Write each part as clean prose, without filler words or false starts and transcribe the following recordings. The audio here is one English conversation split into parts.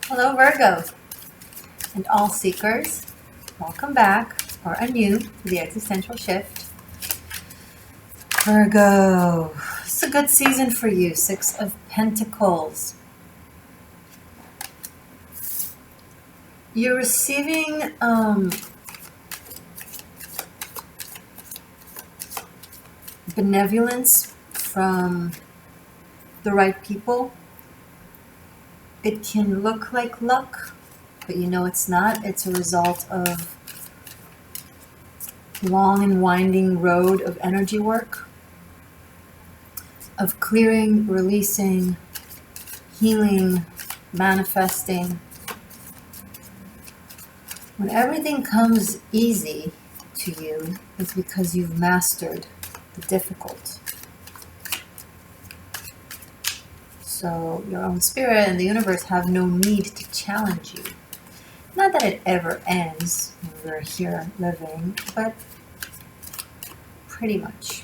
Hello, Virgo, and all seekers. Welcome back or anew to the Existential Shift. Virgo, it's a good season for you. 6 of Pentacles. You're receiving benevolence from the right people. It can look like luck, but you know it's not. It's a result of long and winding road of energy work, of clearing, releasing, healing, manifesting. When everything comes easy to you, it's because you've mastered the difficult. So your own spirit and the universe have no need to challenge you. Not that it ever ends when we're here living, but pretty much.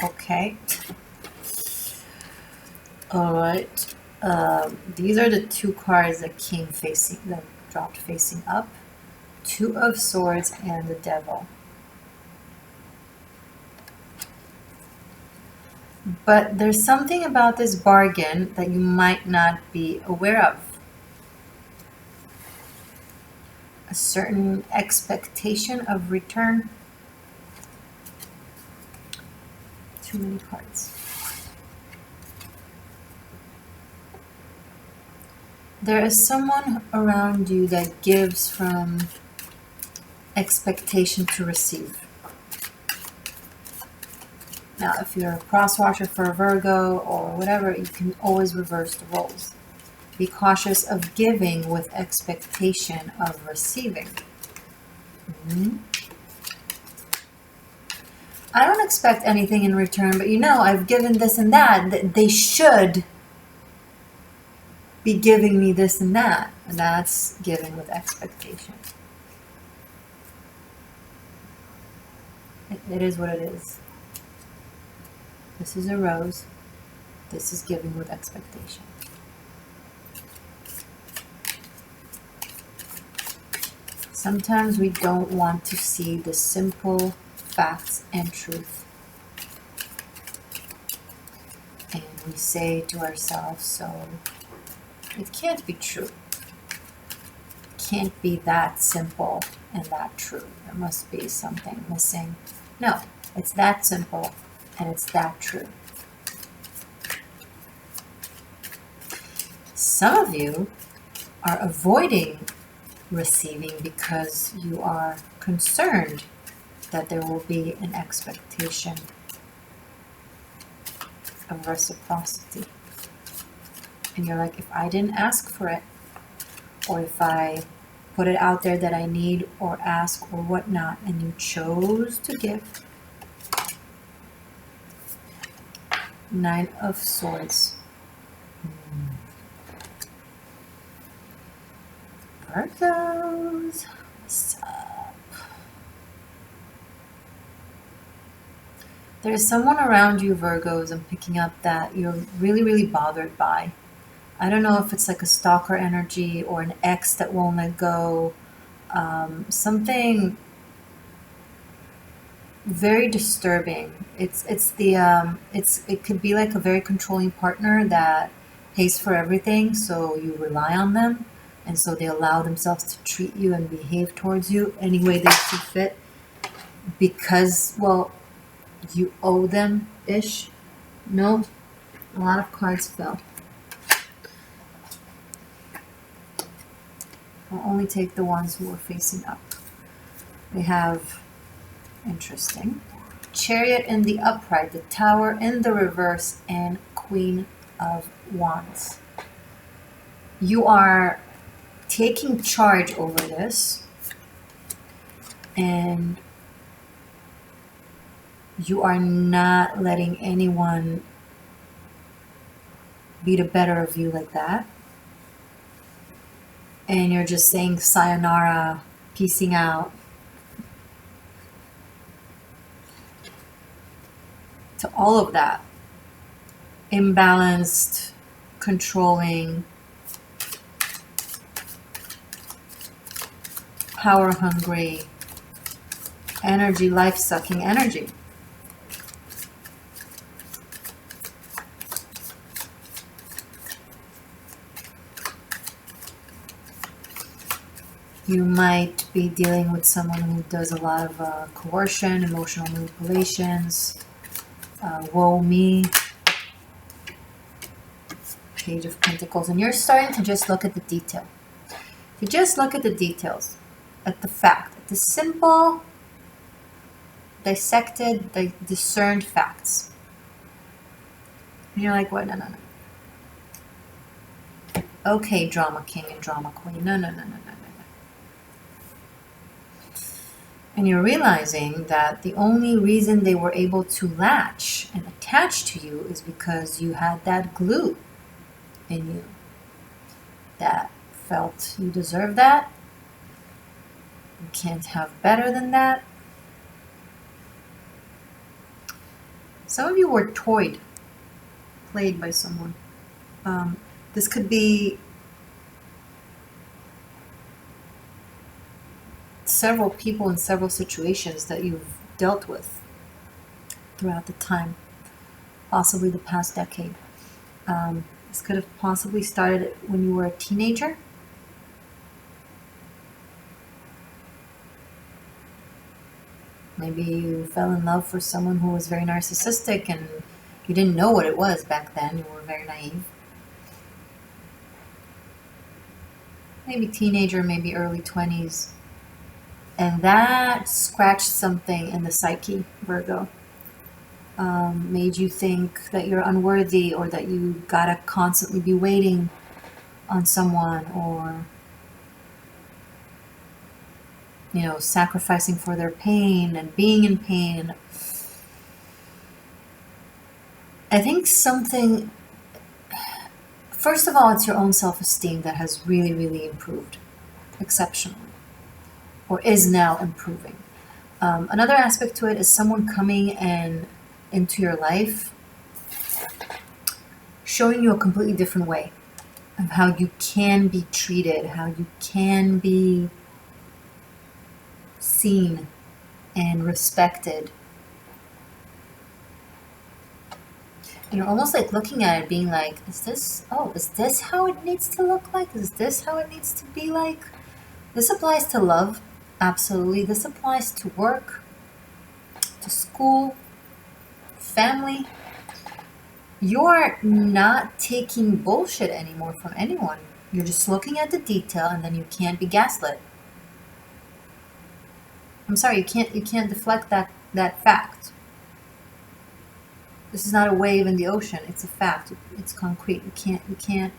Okay. All right. These are the 2 cards that dropped facing up. 2 of Swords and the Devil. But there's something about this bargain that you might not be aware of. A certain expectation of return. Too many cards. There is someone around you that gives from expectation to receive. Now, if you're a cross-watcher for a Virgo or whatever, you can always reverse the roles. Be cautious of giving with expectation of receiving. I don't expect anything in return, but I've given this and that. They should be giving me this and that. And that's giving with expectation. It is what it is. This is a rose. This is giving with expectation. Sometimes we don't want to see the simple facts and truth. And we say to ourselves, so it can't be true. It can't be that simple and that true. There must be something missing. No, it's that simple and it's that true. Some of you are avoiding receiving because you are concerned that there will be an expectation of reciprocity. And you're like, if I didn't ask for it, or if I put it out there that I need or ask or whatnot, and you chose to give. 9 of Swords. Virgos, what's up? There's someone around you, Virgos, I'm picking up that you're really, really bothered by. I don't know if it's like a stalker energy or an ex that won't let go. Something very disturbing. It could be like a very controlling partner that pays for everything, so you rely on them, and so they allow themselves to treat you and behave towards you any way they see fit because, well, you owe them ish. No, a lot of cards fell. I'll only take the ones who are facing up. We have, interesting, Chariot in the upright, the Tower in the reverse, and Queen of Wands. You are taking charge over this, and you are not letting anyone be the better of you like that. And you're just saying sayonara, peacing out. to all of that. Imbalanced, controlling, power hungry energy, life sucking energy. You might be dealing with someone who does a lot of coercion, emotional manipulations, woe me, Page of Pentacles, and you're starting to just look at the detail. You just look at the details, at the fact, at the simple, dissected, discerned facts. And you're like, what? No. Okay, drama king and drama queen. No. And you're realizing that the only reason they were able to latch and attach to you is because you had that glue in you that felt you deserve that. You can't have better than that. Some of you were played by someone. This could be several people in several situations that you've dealt with throughout the time, possibly the past decade. This could have possibly started when you were a teenager. Maybe you fell in love for someone who was very narcissistic and you didn't know what it was back then. You were very naive. Maybe teenager, maybe early 20s. And that scratched something in the psyche, Virgo. Made you think that you're unworthy, or that you gotta constantly be waiting on someone, or, you know, sacrificing for their pain and being in pain. I think something, first of all, it's your own self-esteem that has really, really improved exceptionally, or is now improving. Another aspect to it is someone coming into your life, showing you a completely different way of how you can be treated, how you can be seen and respected. And you're almost like looking at it being like, is this how it needs to look like? Is this how it needs to be like? This applies to love, absolutely. This applies to work, to school, family. You're not taking bullshit anymore from anyone. You're just looking at the detail, and then you can't be gaslit. I'm sorry, you can't deflect that fact. This is not a wave in the ocean. It's a fact. It's concrete. You can't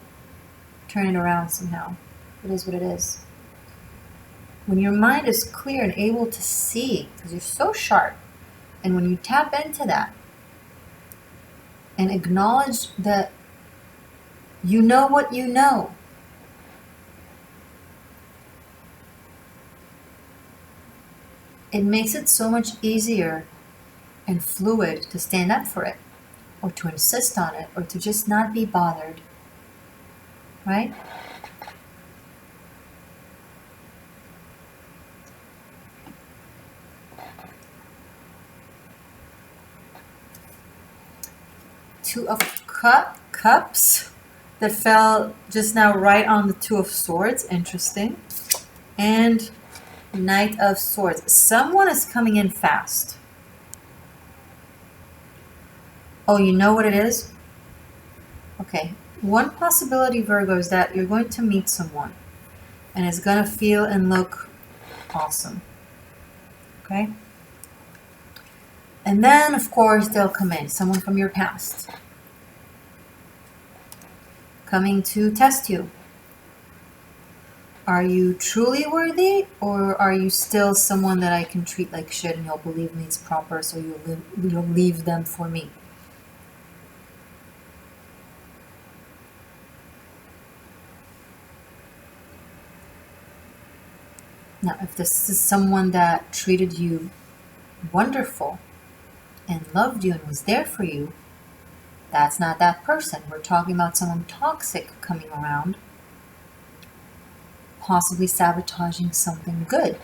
turn it around somehow. It is what it is. When your mind is clear and able to see, because you're so sharp, and when you tap into that and acknowledge that you know what you know, it makes it so much easier and fluid to stand up for it, or to insist on it, or to just not be bothered, right? Two of Cups that fell just now right on the Two of Swords. Interesting. And Knight of Swords. Someone is coming in fast. Oh, you know what it is? Okay. One possibility, Virgo, is that you're going to meet someone and it's going to feel and look awesome. Okay? And then, of course, they'll come in. Someone from your past. Coming to test you. Are you truly worthy, or are you still someone that I can treat like shit and you'll believe me it's proper, so you'll leave them for me? Now, if this is someone that treated you wonderful and loved you and was there for you, that's not that person. We're talking about someone toxic coming around, possibly sabotaging something good.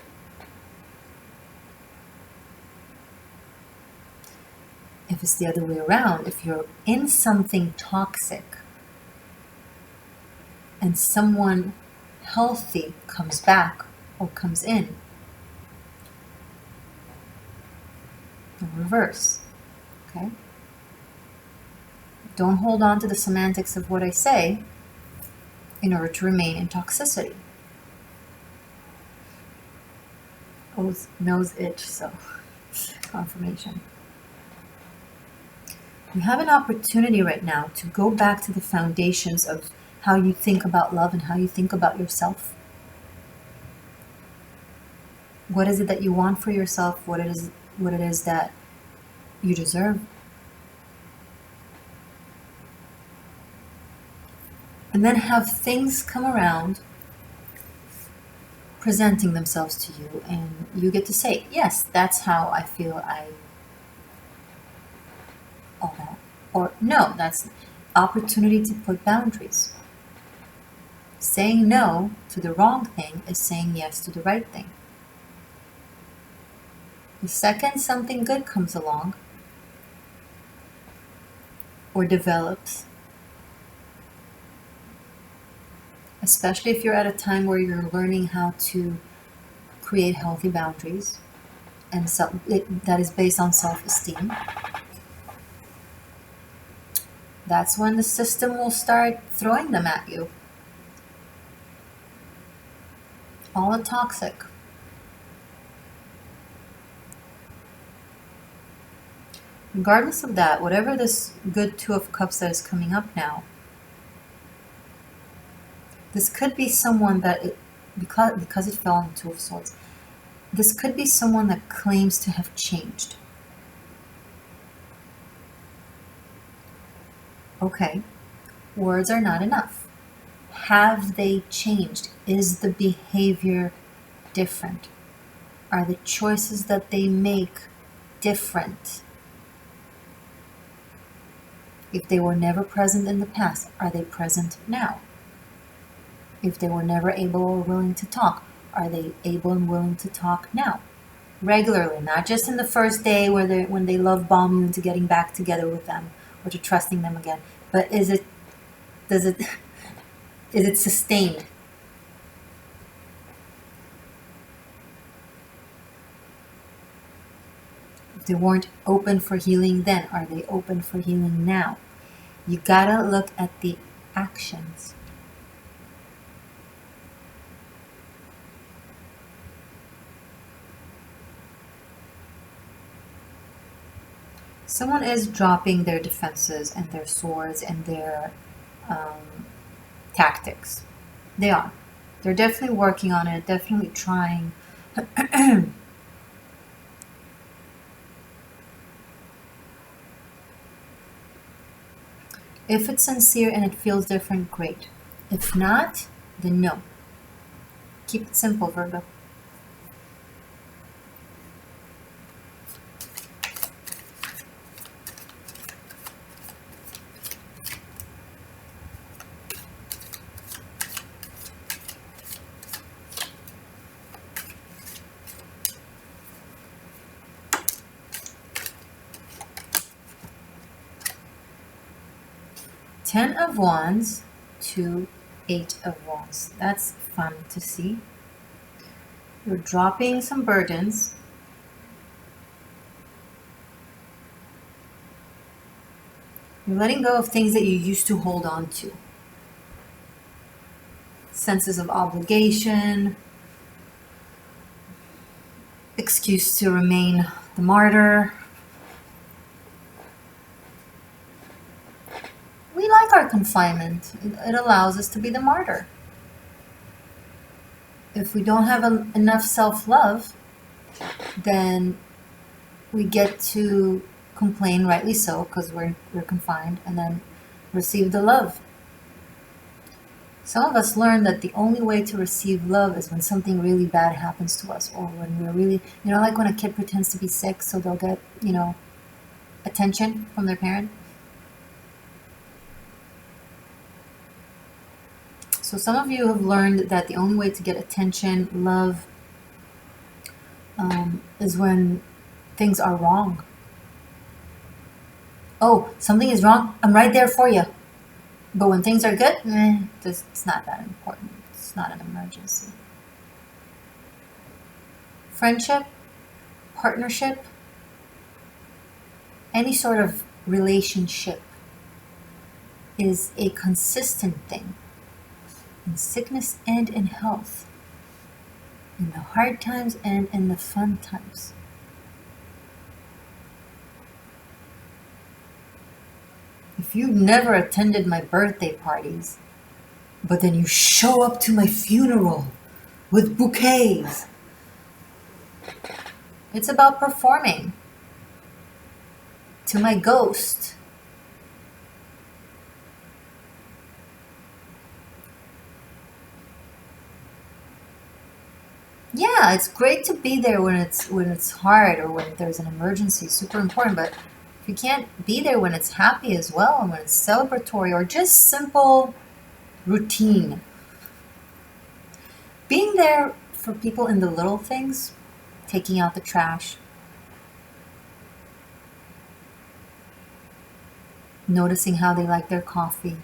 If it's the other way around, if you're in something toxic and someone healthy comes back or comes in, the reverse, okay? Don't hold on to the semantics of what I say in order to remain in toxicity. Oh, nose itch, so confirmation. You have an opportunity right now to go back to the foundations of how you think about love and how you think about yourself. What is it that you want for yourself? What it is that you deserve? And then have things come around presenting themselves to you, and you get to say, yes, that's how I feel, all that. Or no, that's opportunity to put boundaries. Saying no to the wrong thing is saying yes to the right thing. The second something good comes along or develops, especially if you're at a time where you're learning how to create healthy boundaries, and that is based on self-esteem, that's when the system will start throwing them at you. All the toxic. Regardless of that, whatever this good Two of Cups that is coming up now, this could be someone that, because it fell on the Two of Swords, this could be someone that claims to have changed. Okay, words are not enough. Have they changed? Is the behavior different? Are the choices that they make different? If they were never present in the past, are they present now? If they were never able or willing to talk, are they able and willing to talk now? Regularly, not just in the first day when they love bomb you into getting back together with them or to trusting them again. But is it sustained? If they weren't open for healing then, are they open for healing now? You gotta look at the actions. Someone is dropping their defenses and their swords and their tactics. They are. They're definitely working on it, definitely trying. If it's sincere and it feels different, great. If not, then no. Keep it simple, Virgo. Ten of Wands to Eight of Wands. That's fun to see. You're dropping some burdens. You're letting go of things that you used to hold on to. Senses of obligation, excuse to remain the martyr. We like our confinement. It allows us to be the martyr. If we don't have enough self-love, then we get to complain, rightly so, because we're confined, and then receive the love. Some of us learn that the only way to receive love is when something really bad happens to us, or when we're really, like when a kid pretends to be sick so they'll get, attention from their parent. So some of you have learned that the only way to get attention, love, is when things are wrong. Oh, something is wrong, I'm right there for you. But when things are good, it's not that important. It's not an emergency. Friendship, partnership, any sort of relationship is a consistent thing in sickness and in health, in the hard times and in the fun times. If you never attended my birthday parties, but then you show up to my funeral with bouquets, it's about performing to my ghost. Yeah, it's great to be there when it's hard or when there's an emergency, super important, but if you can't be there when it's happy as well and when it's celebratory or just simple routine. Being there for people in the little things, taking out the trash, noticing how they like their coffee,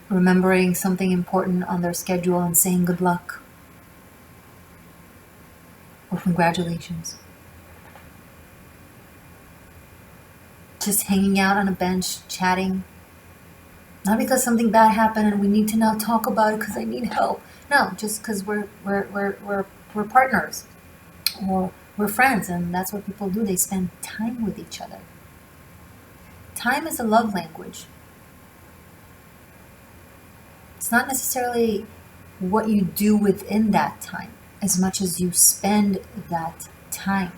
remembering something important on their schedule and saying good luck or congratulations. Just hanging out on a bench, chatting. Not because something bad happened and we need to now talk about it because I need help. No, just because we're partners or we're friends, and that's what people do. They spend time with each other. Time is a love language. It's not necessarily what you do within that time as much as you spend that time.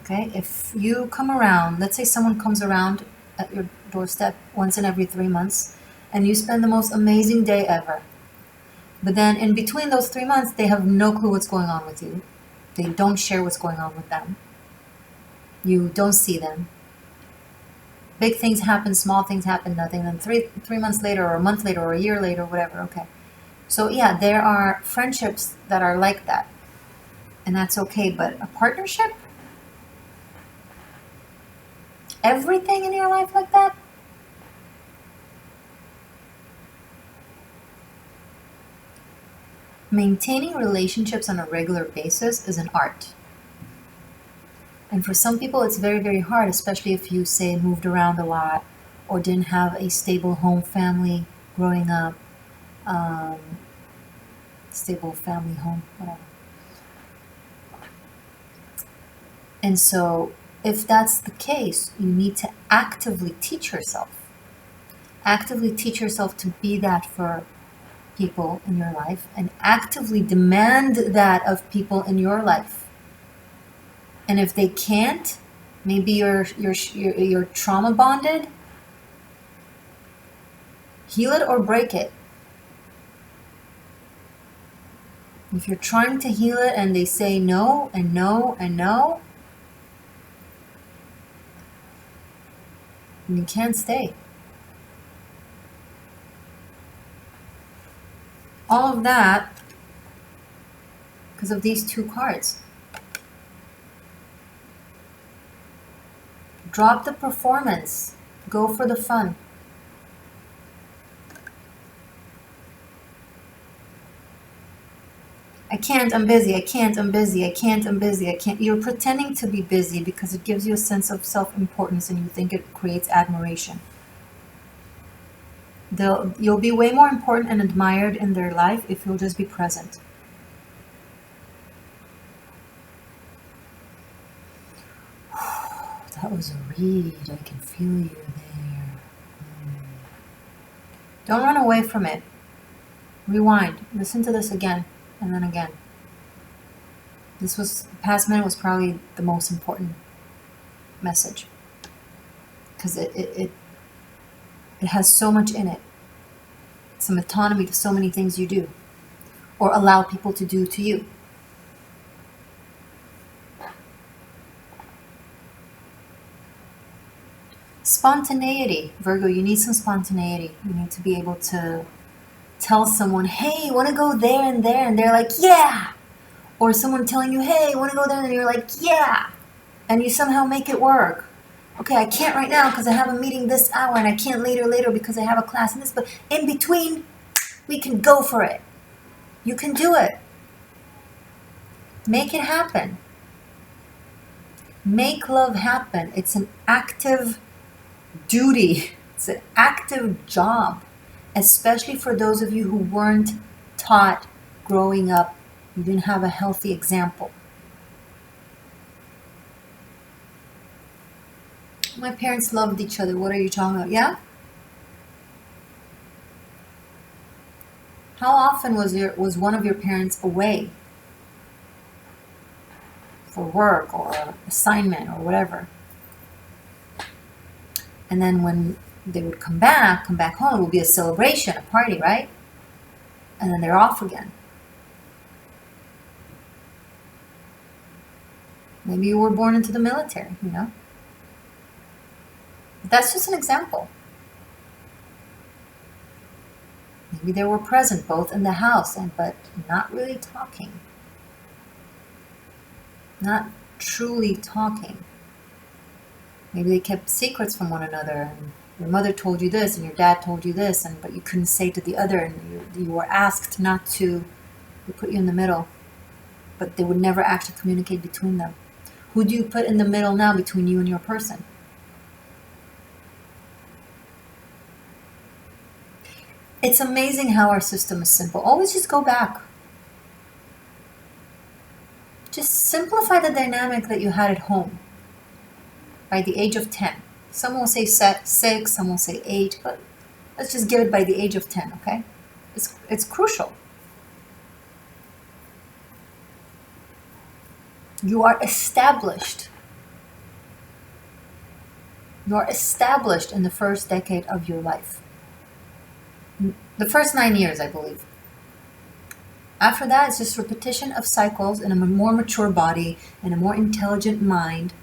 Okay, if you come around, let's say someone comes around at your doorstep once in every 3 months and you spend the most amazing day ever. But then in between those 3 months, they have no clue what's going on with you. They don't share what's going on with them. You don't see them. Big things happen, small things happen, nothing. Then three months later or a month later or a year later, whatever, okay. So yeah, there are friendships that are like that. And that's okay, but a partnership? Everything in your life like that? Maintaining relationships on a regular basis is an art. And for some people, it's very, very hard, especially if you, say, moved around a lot or didn't have a stable home family growing up. Stable family home, whatever. And so if that's the case, you need to actively teach yourself. Actively teach yourself to be that for people in your life and actively demand that of people in your life. And if they can't, maybe you're trauma bonded, heal it or break it. If you're trying to heal it and they say no and no and no, you can't stay. All of that because of these two cards. Drop the performance. Go for the fun. I can't, I'm busy. I can't, I'm busy. I can't, I'm busy. I can't. You're pretending to be busy because it gives you a sense of self-importance and you think it creates admiration. You'll be way more important and admired in their life if you'll just be present. That was a read. I can feel you there. Don't run away from it. Rewind. Listen to this again and then again. Past minute was probably the most important message because it has so much in it. Some autonomy to so many things you do or allow people to do to you. Spontaneity. Virgo, you need some spontaneity. You need to be able to tell someone, hey, want to go there and there? And they're like, yeah. Or someone telling you, hey, want to go there? And you're like, yeah. And you somehow make it work. Okay, I can't right now because I have a meeting this hour, and I can't later because I have a class in this, but in between, we can go for it. You can do it. Make it happen. Make love happen. It's an active duty. It's an active job, especially for those of you who weren't taught growing up. You didn't have a healthy example. My parents loved each other. What are you talking about? Yeah? How often was one of your parents away for work or assignment or whatever? And then when they would come back home, it would be a celebration, a party, right? And then they're off again. Maybe you were born into the military, you know? But that's just an example. Maybe they were present both in the house but not really talking. Not truly talking. Maybe they kept secrets from one another, and your mother told you this and your dad told you this, but you couldn't say to the other, and you were asked not to. They put you in the middle, but they would never actually communicate between them. Who do you put in the middle now between you and your person? It's amazing how our system is simple. Always just go back. Just simplify the dynamic that you had at home by the age of 10. Some will say 6, some will say 8, but let's just give it by the age of 10, okay? It's crucial. You are established. You are established in the first decade of your life. The first 9 years, I believe. After that, it's just repetition of cycles in a more mature body and a more intelligent mind.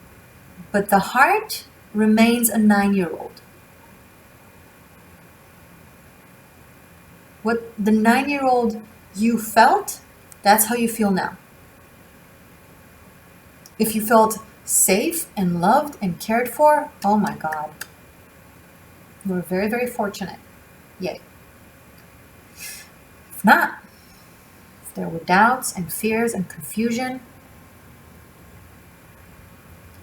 But the heart remains a 9-year-old. What the 9-year-old you felt, that's how you feel now. If you felt safe and loved and cared for, oh my God. You were very, very fortunate. Yay. If not, if there were doubts and fears and confusion,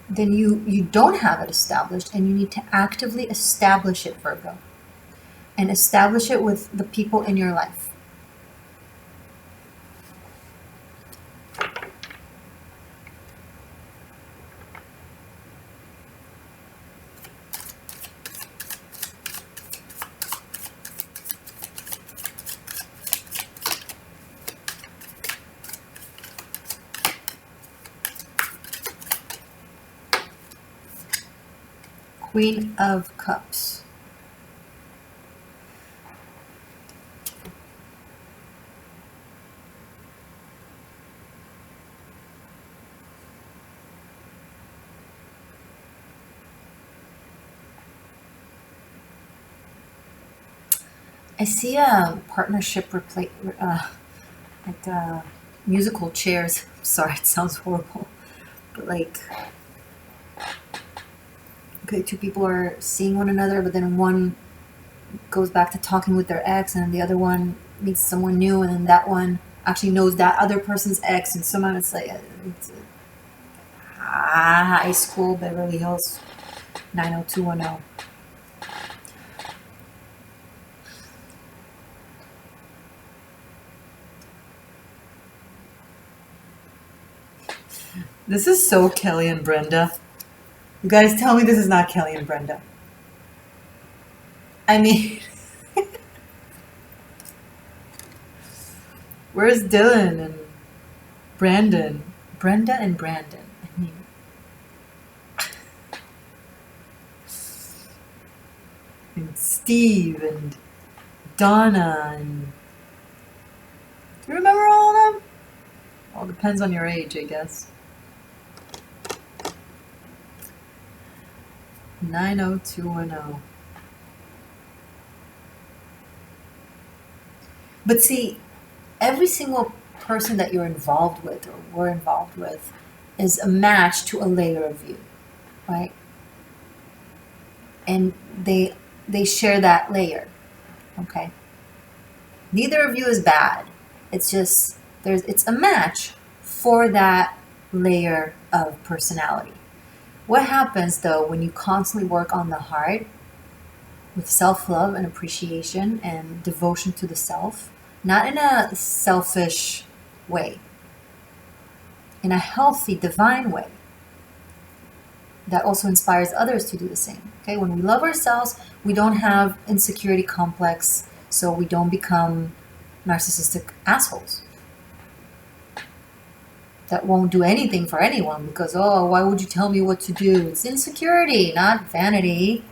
then you don't have it established, and you need to actively establish it, Virgo. And establish it with the people in your life. Queen of Cups. I see a partnership musical chairs. Sorry, it sounds horrible, but like, okay, two people are seeing one another, but then one goes back to talking with their ex, and the other one meets someone new, and then that one actually knows that other person's ex, and somehow it's like high school, Beverly Hills 90210. This is so Kelly and Brenda. You guys tell me this is not Kelly and Brenda. I mean, where's Dylan and Brandon? Brenda and Brandon. I mean, and Steve and Donna and... Do you remember all of them? Well, depends on your age, I guess. 90210. But see, every single person that you're involved with or were involved with is a match to a layer of you, right? And they share that layer, okay? Neither of you is bad. It's just it's a match for that layer of personality. What happens though when you constantly work on the heart with self-love and appreciation and devotion to the self, not in a selfish way, in a healthy, divine way that also inspires others to do the same. Okay, when we love ourselves, we don't have insecurity complex, so we don't become narcissistic assholes that won't do anything for anyone because, oh, why would you tell me what to do? It's insecurity, not vanity.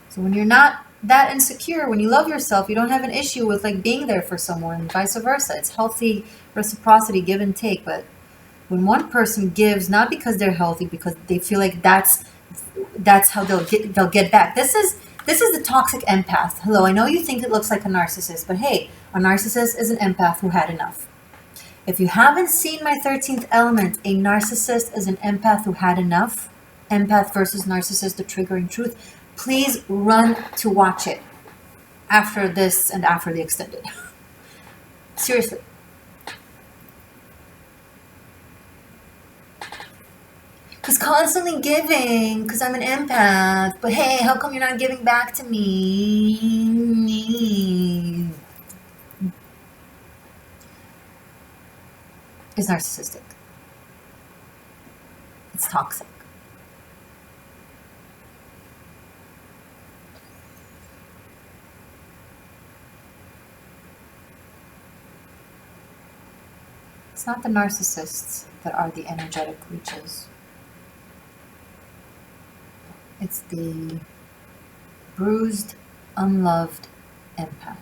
So when you're not that insecure, when you love yourself, you don't have an issue with like being there for someone and vice versa. It's healthy reciprocity, give and take. But when one person gives, not because they're healthy, because they feel like that's how they'll get back. This is the toxic empath. Hello, I know you think it looks like a narcissist, but hey, a narcissist is an empath who had enough. If you haven't seen my 13th element, a narcissist is an empath who had enough. Empath versus narcissist, the triggering truth. Please run to watch it after this and after the extended. Seriously. Because constantly giving, because I'm an empath, but hey, how come you're not giving back to me? It's narcissistic. It's toxic. It's not the narcissists that are the energetic leeches. It's the bruised, unloved empath.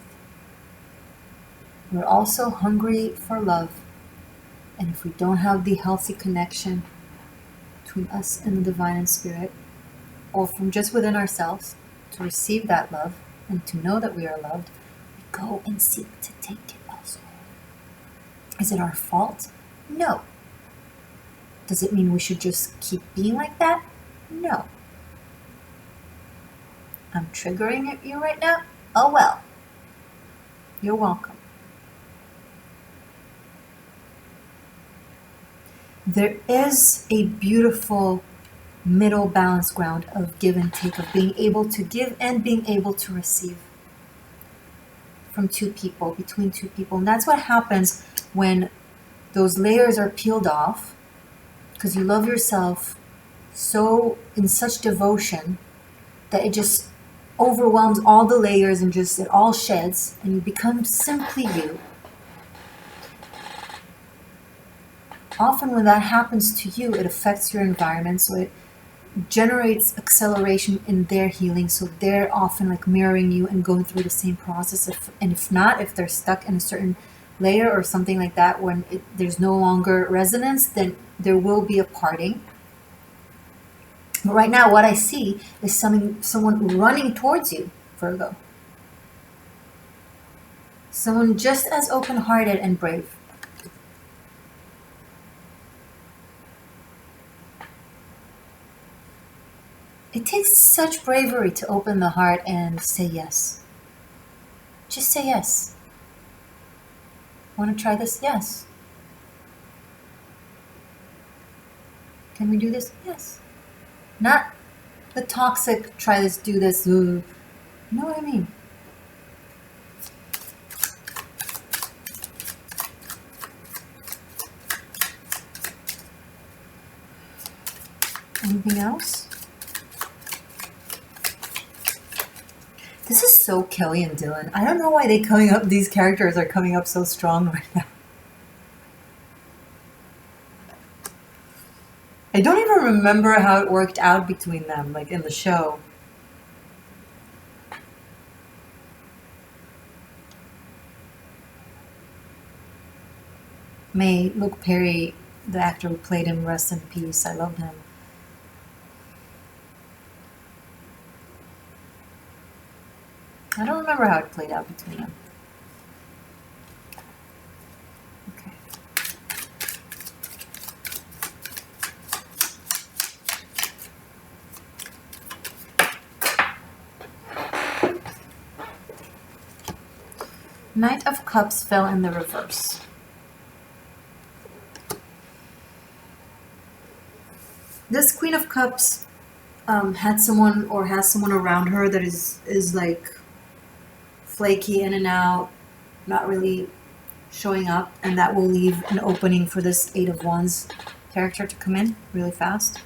We're also hungry for love. And if we don't have the healthy connection between us and the divine and spirit, or from just within ourselves to receive that love and to know that we are loved, we go and seek to take it elsewhere. Is it our fault? No. Does it mean we should just keep being like that? No. I'm triggering at you right now? Oh well. You're welcome. There is a beautiful middle balance ground of give and take, of being able to give and being able to receive from two people, between two people. And that's what happens when those layers are peeled off, because you love yourself so in such devotion that it just overwhelms all the layers and just it all sheds and you become simply you. Often when that happens to you, it affects your environment, so it generates acceleration in their healing, so they're often like mirroring you and going through the same process. And if not, if they're stuck in a certain layer or something like that, when there's no longer resonance, then there will be a parting. But right now, what I see is someone running towards you, Virgo. Someone just as open-hearted and brave. It takes such bravery to open the heart and say yes. Just say yes. Want to try this? Yes. Can we do this? Yes. Not the toxic, try this, do this. You know what I mean? Anything else? This is so Kelly and Dylan. I don't know why these characters are coming up so strong right now. I don't even remember how it worked out between them, like in the show. May look Perry The actor who played him, rest in peace. I love him. I don't remember how it played out between them. Okay. Knight of Cups fell in the reverse. This Queen of Cups had someone or has someone around her that is like flaky, in and out, not really showing up, and that will leave an opening for this Eight of Wands character to come in really fast.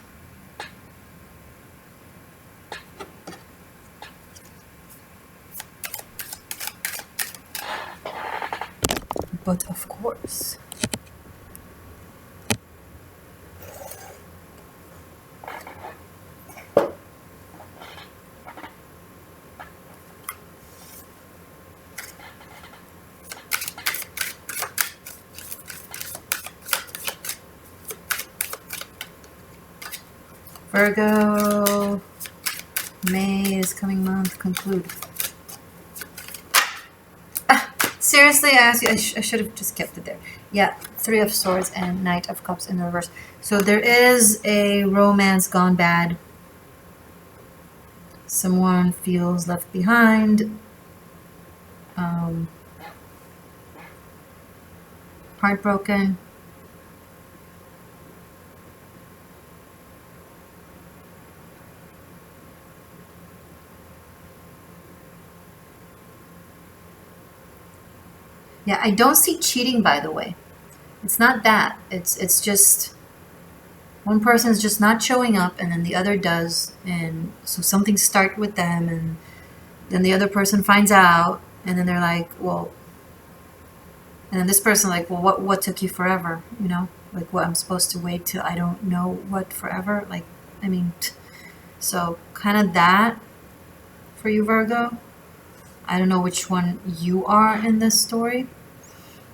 But of course, Virgo, May is coming month, conclude. Seriously, I asked you, I should have just kept it there. Yeah, Three of Swords and Knight of Cups in the reverse. So there is a romance gone bad. Someone feels left behind. Heartbroken. Yeah, I don't see cheating, by the way. It's not that. It's just one person is just not showing up, and then the other does, and so something starts with them, and then the other person finds out, and then they're like, well, and then this person like, well, what took you forever? You know, like what I'm supposed to wait till I don't know what forever? Like, I mean, so kind of that for you, Virgo. I don't know which one you are in this story.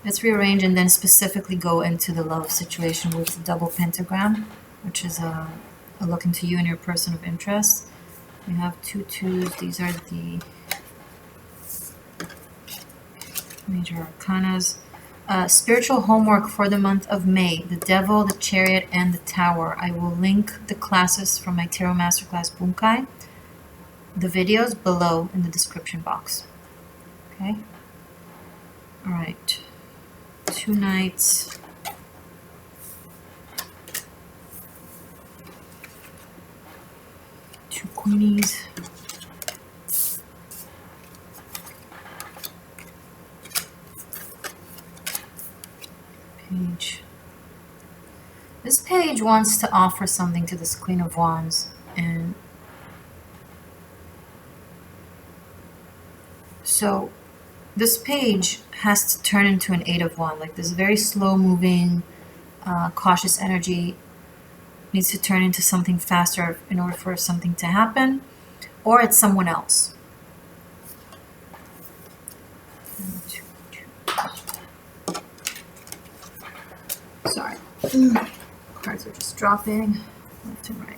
Let's rearrange and then specifically go into the love situation with the double pentagram, which is a look into you and your person of interest. We have 2 2s. These are the major arcanas. Spiritual homework for the month of May. The Devil, the Chariot, and the Tower. I will link the classes from my Tarot Masterclass Bunkai, the videos below in the description box. Okay? Alright. 2 Knights. Two Queenies. Page. This page wants to offer something to this Queen of Wands, and so this page has to turn into an Eight of Wands, like this very slow moving, cautious energy needs to turn into something faster in order for something to happen, or it's someone else. Sorry. Cards are just dropping left and right.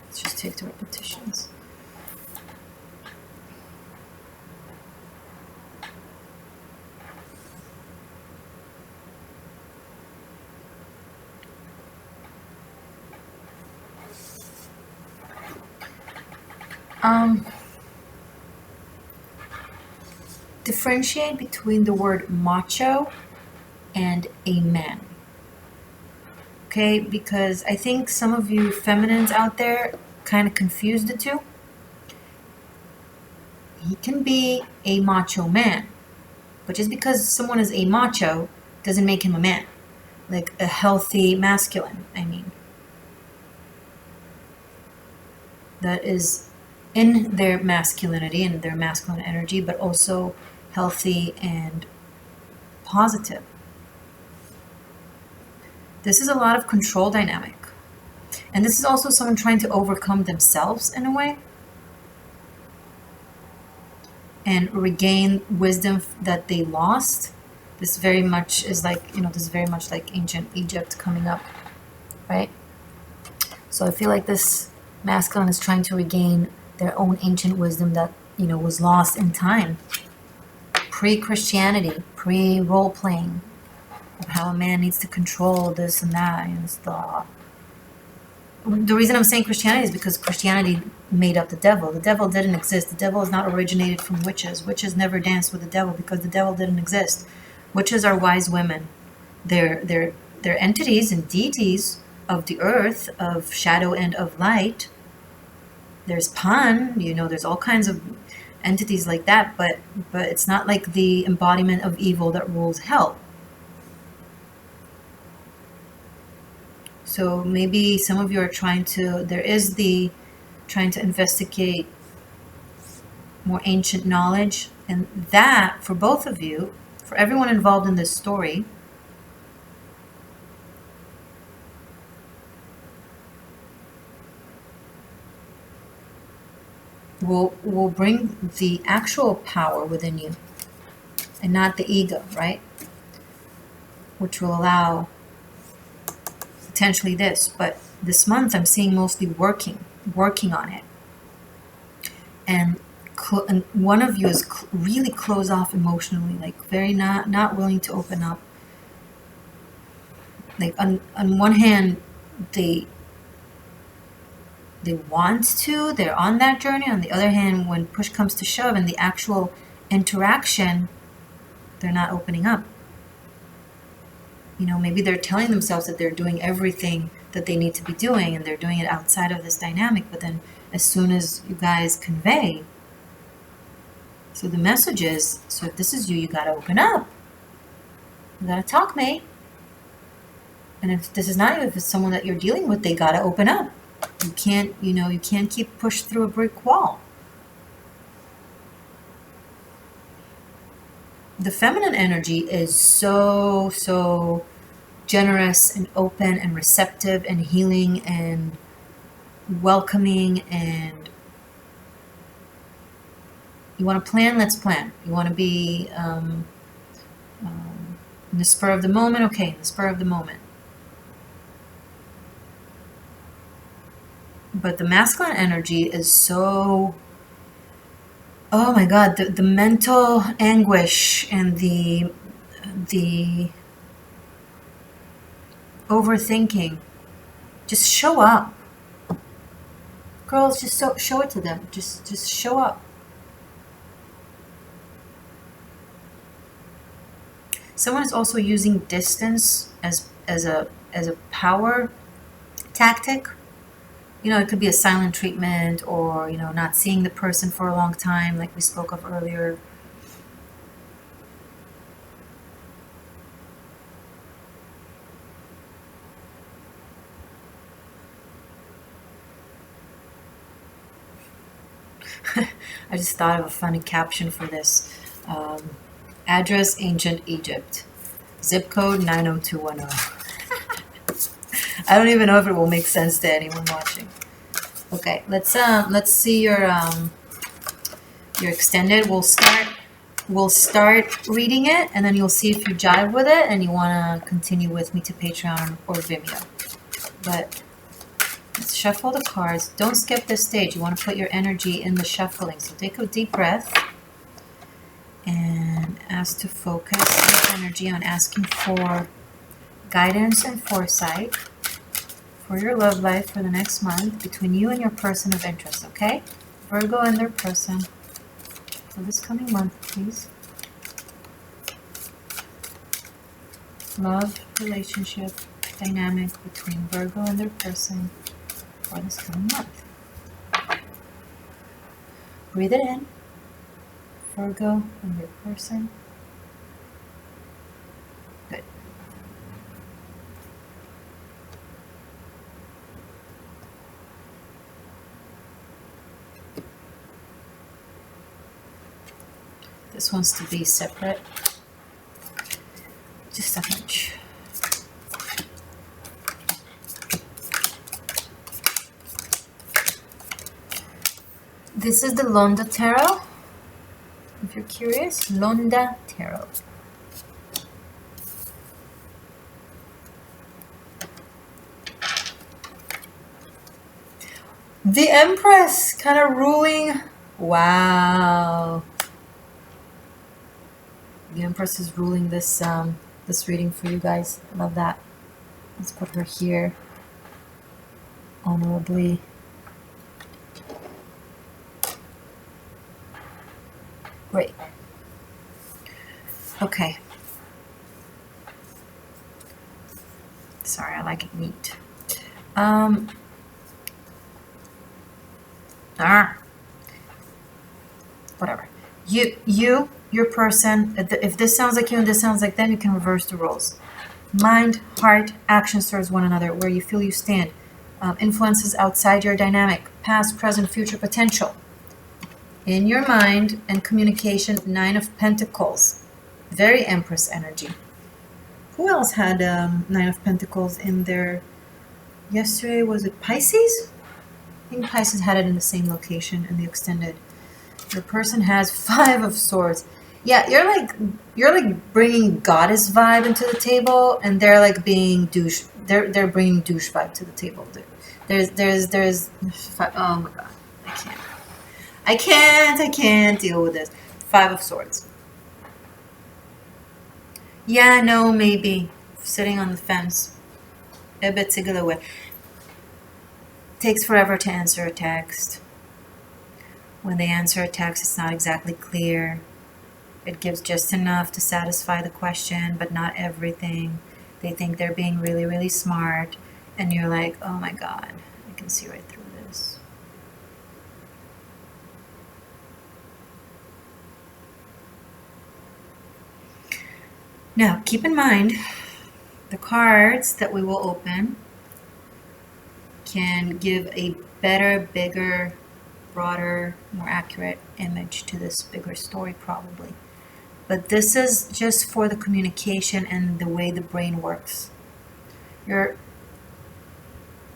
Let's just take the repetitions. Differentiate between the word macho and a man. Okay, because I think some of you feminines out there kind of confuse the two. He can be a macho man, but just because someone is a macho doesn't make him a man. Like a healthy masculine, I mean. That is in their masculinity and their masculine energy, but also healthy and positive. This is a lot of control dynamic. And this is also someone trying to overcome themselves in a way. and regain wisdom that they lost. This very much is like, this is very much like ancient Egypt coming up, right? So I feel like this masculine is trying to regain their own ancient wisdom that, was lost in time. Pre-Christianity, pre-role-playing, of how a man needs to control this and that, and stuff. The reason I'm saying Christianity is because Christianity made up the devil. The devil didn't exist. The devil is not originated from witches. Witches never danced with the devil because the devil didn't exist. Witches are wise women. They're entities and deities of the earth, of shadow and of light. There's Pan, there's all kinds of entities like that, but it's not like the embodiment of evil that rules hell. So maybe some of you are trying to investigate more ancient knowledge, and that, for both of you, for everyone involved in this story, will bring the actual power within you and not the ego, right? Which will allow potentially this, but this month I'm seeing mostly working on it. And one of you is really closed off emotionally, like very not willing to open up. Like on one hand, they want to, they're on that journey. On the other hand, when push comes to shove and the actual interaction, they're not opening up. Maybe they're telling themselves that they're doing everything that they need to be doing and they're doing it outside of this dynamic, but then as soon as you guys convey, so the message is, so if this is you gotta open up. You gotta talk, mate. And if this is not you, if it's someone that you're dealing with, they gotta open up. You can't keep pushed through a brick wall. The feminine energy is so generous and open and receptive and healing and welcoming, and you want to plan, let's plan. You want to be in the spur of the moment, okay, in the spur of the moment. But the masculine energy is so, oh my God, the mental anguish and the overthinking. Just show up. Girls, just show it to them. Just show up. Someone is also using distance as a power tactic. It could be a silent treatment, or not seeing the person for a long time, like we spoke of earlier. I just thought of a funny caption for this. Address, Ancient Egypt. Zip code 90210. I don't even know if it will make sense to anyone watching. Okay, let's see your extended. We'll start reading it, and then you'll see if you jive with it and you want to continue with me to Patreon or Vimeo. But let's shuffle the cards. Don't skip this stage. You want to put your energy in the shuffling. So take a deep breath and ask to focus your energy on asking for guidance and foresight for your love life for the next month between you and your person of interest, okay? Virgo and their person for this coming month, please. Love, relationship, dynamic between Virgo and their person for this coming month. Breathe it in. Virgo and their person. Good. This wants to be separate. Just a hunch. This is the Londa Tarot. if you're curious. Londa Tarot. The Empress kind of ruling. Wow. The Empress is ruling this this reading for you guys. I love that. Let's put her here. Honorably. Great. Okay. Sorry, I like it neat. Whatever. Your person, if this sounds like you and this sounds like them, you can reverse the roles. Mind, heart, action serves one another, where you feel you stand. Influences outside your dynamic, past, present, future potential. In your mind and communication, 9 of Pentacles. Very Empress energy. Who else had 9 of Pentacles in their... Yesterday, was it Pisces? I think Pisces had it in the same location in the extended. Your person has 5 of Swords. Yeah, you're like bringing goddess vibe into the table, and they're like being douche. They're bringing douche vibe to the table. There's. Oh my god, I can't deal with this. 5 of Swords. Yeah, no, maybe sitting on the fence. A bit way. Takes forever to answer a text. When they answer a text, it's not exactly clear. It gives just enough to satisfy the question, but not everything. They think they're being really, really smart. And you're like, oh my god, I can see right through this. Now, keep in mind, the cards that we will open can give a better, bigger, broader, more accurate image to this bigger story probably. But this is just for the communication and the way the brain works. Your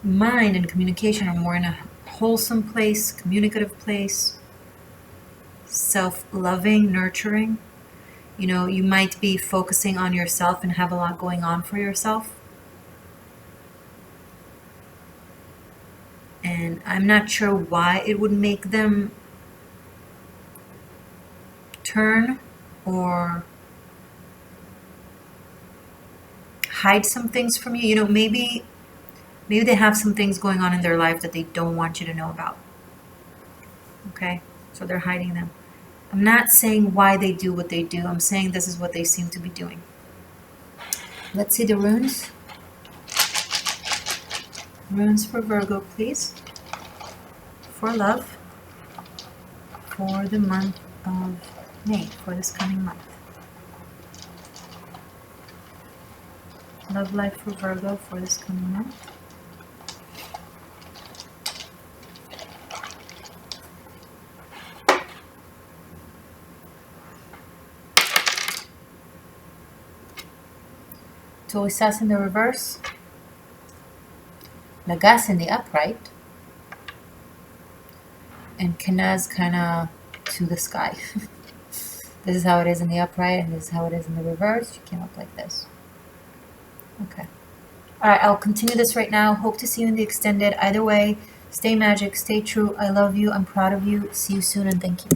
mind and communication are more in a wholesome place, communicative place, self-loving, nurturing. You know, you might be focusing on yourself and have a lot going on for yourself. And I'm not sure why it would make them turn or hide some things from you. You know, maybe they have some things going on in their life that they don't want you to know about. Okay? So they're hiding them. I'm not saying why they do what they do. I'm saying this is what they seem to be doing. Let's see the runes. Runes for Virgo, please. For love. For the month of May, for this coming month. Love life for Virgo for this coming month. Tulisas in the reverse. Lagas in the upright. And Kanaz kind of to the sky. This is how it is in the upright, and this is how it is in the reverse. She came up like this. Okay. Alright, I'll continue this right now. Hope to see you in the extended. Either way, stay magic, stay true. I love you. I'm proud of you. See you soon, and thank you.